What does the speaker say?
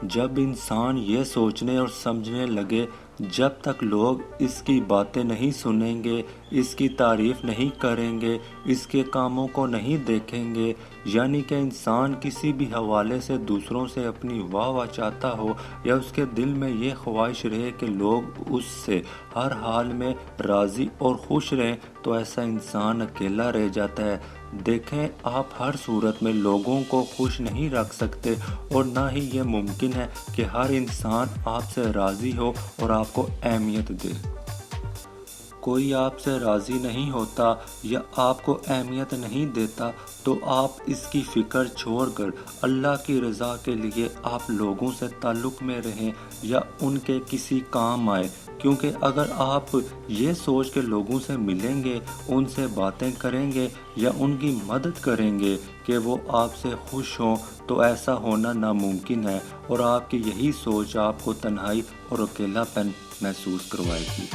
جب انسان یہ سوچنے اور سمجھنے لگے جب تک لوگ اس کی باتیں نہیں سنیں گے، اس کی تعریف نہیں کریں گے، اس کے کاموں کو نہیں دیکھیں گے، یعنی کہ انسان کسی بھی حوالے سے دوسروں سے اپنی واہ واہ چاہتا ہو یا اس کے دل میں یہ خواہش رہے کہ لوگ اس سے ہر حال میں راضی اور خوش رہیں، تو ایسا انسان اکیلا رہ جاتا ہے۔ دیکھیں، آپ ہر صورت میں لوگوں کو خوش نہیں رکھ سکتے، اور نہ ہی یہ ممکن ہے کہ ہر انسان آپ سے راضی ہو اور آپ کو اہمیت دے۔ کوئی آپ سے راضی نہیں ہوتا یا آپ کو اہمیت نہیں دیتا تو آپ اس کی فکر چھوڑ کر اللہ کی رضا کے لیے آپ لوگوں سے تعلق میں رہیں یا ان کے کسی کام آئے، کیونکہ اگر آپ یہ سوچ کے لوگوں سے ملیں گے، ان سے باتیں کریں گے یا ان کی مدد کریں گے کہ وہ آپ سے خوش ہوں، تو ایسا ہونا ناممکن ہے، اور آپ کی یہی سوچ آپ کو تنہائی اور اکیلا پن محسوس کروائے گی۔